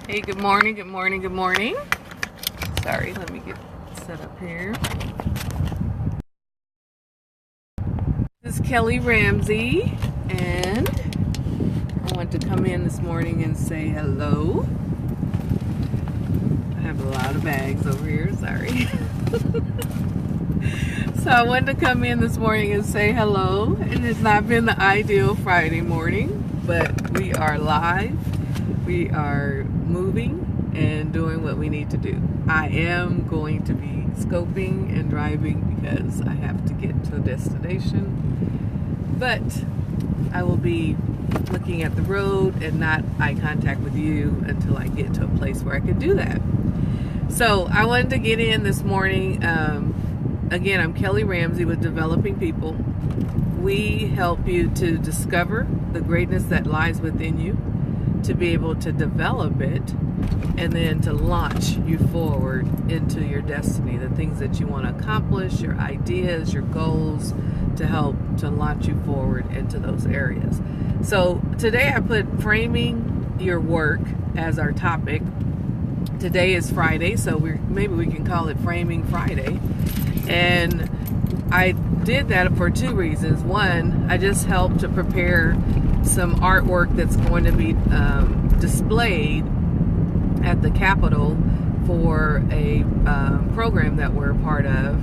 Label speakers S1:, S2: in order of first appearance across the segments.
S1: Hey, good morning, good morning, good morning. Sorry, let me get set up here. This is Kelly Ramsey, and I want to come in this morning and say hello. I have a lot of bags over here, sorry. So I wanted to come in this morning and say hello. It has not been the ideal Friday morning, but we are live. We are moving and doing what we need to do. I am going to be scoping and driving because I have to get to a destination. But I will be looking at the road and not eye contact with you until I get to a place where I can do that. So I wanted to get in this morning. Again, I'm Kelly Ramsey with Developing People. We help you to discover the greatness that lies within you, to be able to develop it, and then to launch you forward into your destiny, the things that you want to accomplish, your ideas, your goals, to help to launch you forward into those areas. So today I put framing your work as our topic. Today is Friday, so maybe we can call it Framing Friday. And I did that for two reasons. One, I just helped to prepare some artwork that's going to be displayed at the Capitol for a program that we're a part of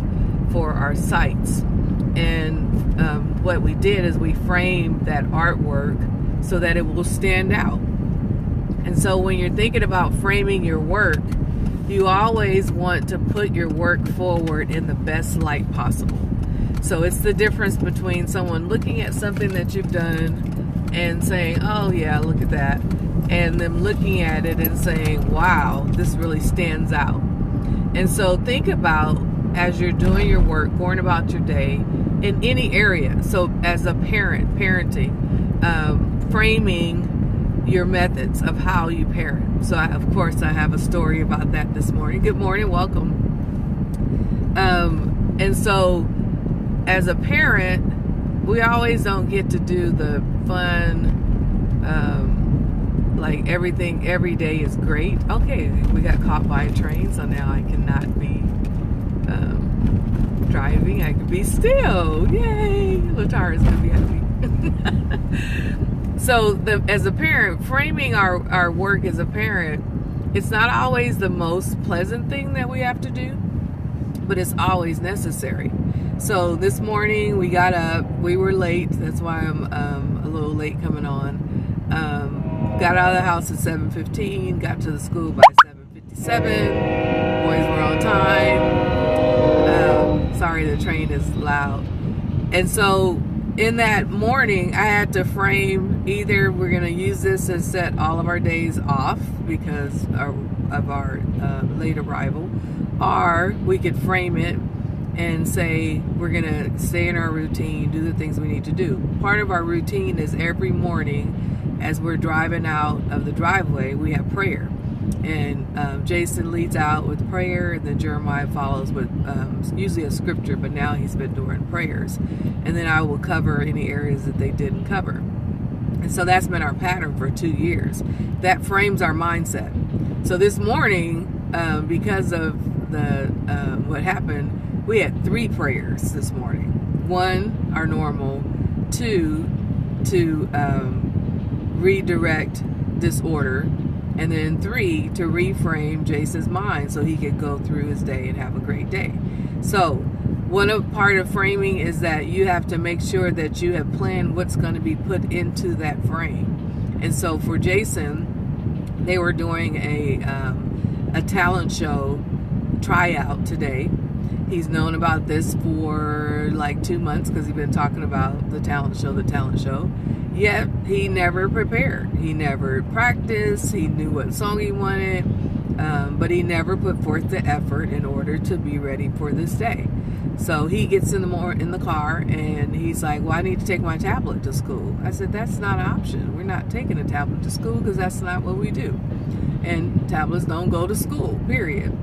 S1: for our sites. And what we did is we framed that artwork so that it will stand out. And so when you're thinking about framing your work, you always want to put your work forward in the best light possible. So it's the difference between someone looking at something that you've done and saying, oh yeah, look at that, and them looking at it and saying, wow, this really stands out. And so think about, as you're doing your work, going about your day in any area. So as a parent, parenting, framing your methods of how you parent. So of course I have a story about that this morning. Good morning, welcome. And so as a parent, we always don't get to do the fun, like everything every day is great. Okay, we got caught by a train, so now I cannot be driving. I can be still. Yay! Latara's gonna be happy. So as a parent, framing our work as a parent, it's not always the most pleasant thing that we have to do, but it's always necessary. So this morning we got up, we were late, that's why I'm a little late coming on. Got out of the house at 7:15, got to the school by 7:57, boys were on time. Sorry, the train is loud. And so in that morning, I had to frame, either we're going to use this and set all of our days off because of our late arrival, or we could frame it and say we're going to stay in our routine, do the things we need to do. Part of our routine is every morning as we're driving out of the driveway, we have prayer. And Jason leads out with prayer, and then Jeremiah follows with usually a scripture, but now he's been doing prayers. And then I will cover any areas that they didn't cover. And so that's been our pattern for 2 years. That frames our mindset. So this morning, because of the what happened, we had 3 prayers this morning. 1, our normal. 2, to redirect disorder. And then 3, to reframe Jason's mind so he could go through his day and have a great day. So part of framing is that you have to make sure that you have planned what's going to be put into that frame. And so for Jason, they were doing a talent show tryout today. He's known about this for like 2 months because he's been talking about the talent show. Yet he never prepared. He never practiced. He knew what song he wanted, but he never put forth the effort in order to be ready for this day. So he gets in the car and he's like, well, I need to take my tablet to school. I said, that's not an option. We're not taking a tablet to school because that's not what we do. And tablets don't go to school, period.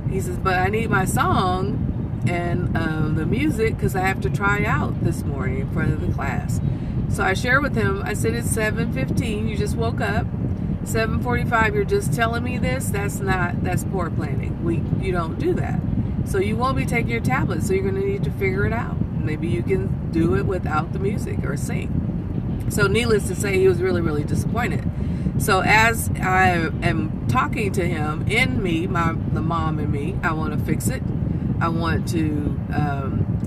S1: He says, but I need my song and the music because I have to try out this morning in front of the class. So I shared with him, I said, it's 7:15, you just woke up. 7:45, you're just telling me this. That's poor planning. You don't do that. So you won't be taking your tablet. So you're going to need to figure it out. Maybe you can do it without the music or sing. So needless to say, he was really, really disappointed. So as I am talking to him, in me, the mom in me, I want to fix it. I want to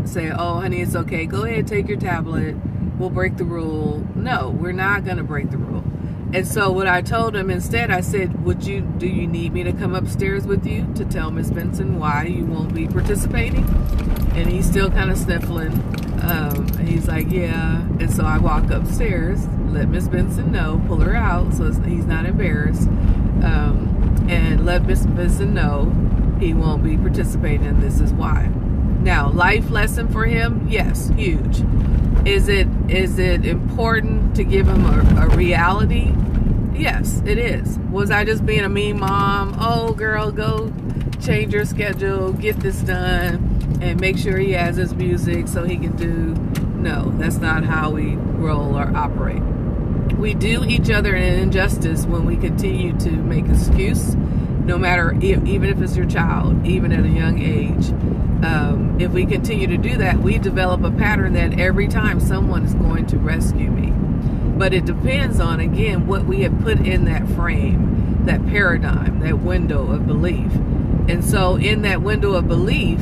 S1: say, oh, honey, it's okay. Go ahead, take your tablet. We'll break the rule. No, we're not going to break the rule. And so what I told him instead, I said, do you need me to come upstairs with you to tell Miss Benson why you won't be participating? And he's still kind of sniffling. He's like, yeah. And so I walk upstairs, let Miss Benson know, pull her out so he's not embarrassed, and let Miss Benson know he won't be participating, and this is why. Now, life lesson for him, yes, huge. Is it important to give him a reality? Yes, it is. Was I just being a mean mom? Oh, girl, go change your schedule, get this done, and make sure he has his music so he can do. No, that's not how we roll or operate. We do each other an injustice when we continue to make excuse, no matter, even if it's your child, even at a young age. If we continue to do that, we develop a pattern that every time someone is going to rescue me. But it depends on, again, what we have put in that frame, that paradigm, that window of belief. And so in that window of belief,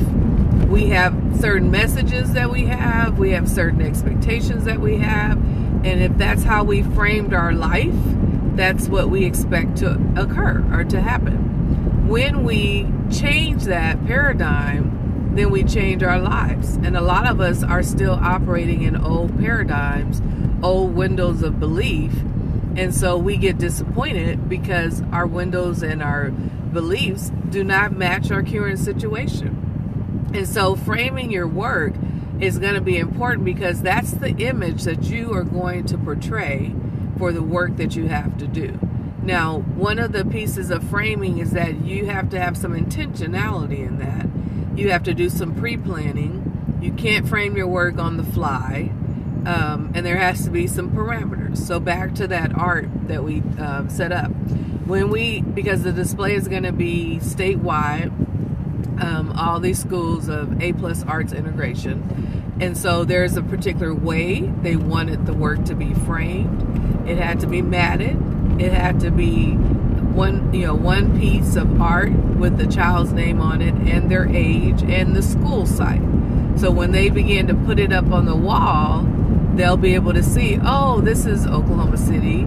S1: we have certain messages that we have certain expectations that we have, and if that's how we framed our life, that's what we expect to occur or to happen. When we change that paradigm, then we change our lives. And a lot of us are still operating in old paradigms, old windows of belief, and so we get disappointed because our windows and our beliefs do not match our current situation. And so framing your work is going to be important because that's the image that you are going to portray for the work that you have to do. Now, one of the pieces of framing is that you have to have some intentionality in that. You have to do some pre-planning. You can't frame your work on the fly. And there has to be some parameters. So back to that art that we set up. Because the display is going to be statewide, all these schools of A+ arts integration. And so there's a particular way they wanted the work to be framed. It had to be matted. It had to be one piece of art with the child's name on it and their age and the school site. So when they begin to put it up on the wall, they'll be able to see, oh, this is Oklahoma City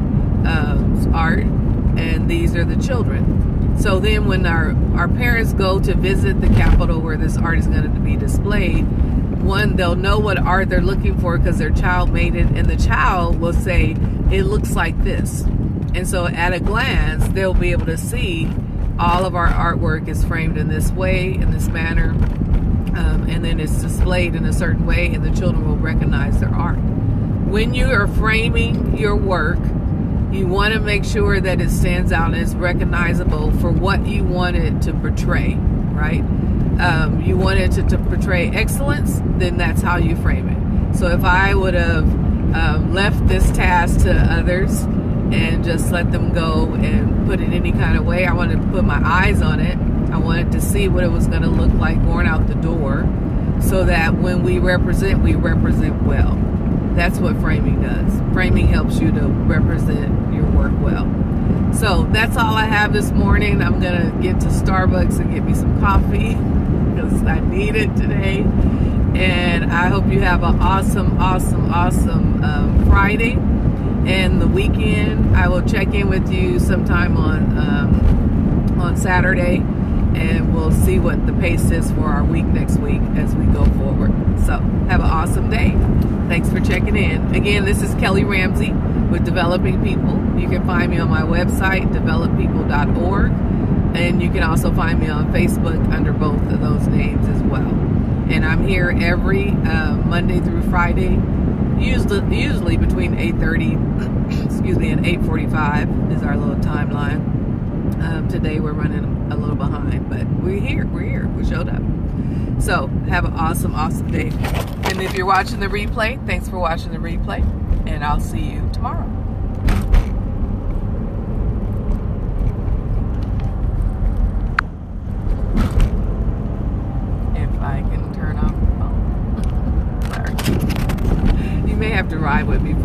S1: art, and these are the children. So then when our parents go to visit the Capitol where this art is going to be displayed, one, they'll know what art they're looking for because their child made it, and the child will say, it looks like this. And so at a glance, they'll be able to see all of our artwork is framed in this way, in this manner, and then it's displayed in a certain way, and the children will recognize their art. When you are framing your work, you want to make sure that it stands out and is recognizable for what you want it to portray, right? You want it to portray excellence, then that's how you frame it. So if I would have left this task to others and just let them go and put it any kind of way, I wanted to put my eyes on it. I wanted to see what it was going to look like going out the door so that when we represent well. That's what framing does. Framing helps you to represent your work well. So that's all I have this morning. I'm going to get to Starbucks and get me some coffee because I need it today. And I hope you have an awesome Friday and the weekend. I will check in with you sometime on Saturday, and we'll see what the pace is for our week next week as we go forward. So have an awesome day. Thanks for checking in. Again, this is Kelly Ramsey with Developing People. You can find me on my website, developpeople.org, and you can also find me on Facebook under both of those names as well. And I'm here every Monday through Friday, usually between 8:30, and 8:45 is our little timeline. Today we're running a little behind, but we're here, we showed up. So have an awesome day. And if you're watching the replay, thanks for watching the replay, and I'll see you tomorrow.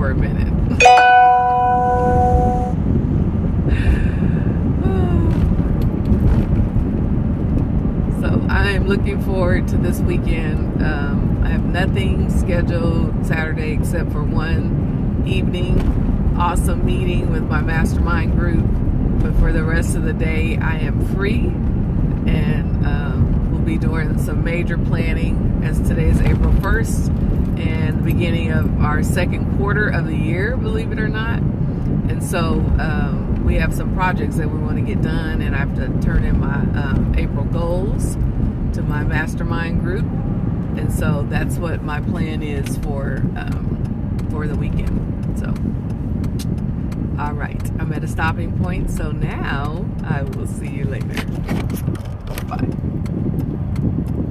S1: for a minute. So I'm looking forward to this weekend. I have nothing scheduled Saturday except for one evening, awesome meeting with my mastermind group. But for the rest of the day, I am free, and we'll be doing some major planning, as today is April 1st and the beginning of our second quarter of the year, believe it or not. And so we have some projects that we want to get done, and I have to turn in my April goals to my mastermind group. And so that's what my plan is for the weekend. So all right, I'm at a stopping point, so now I will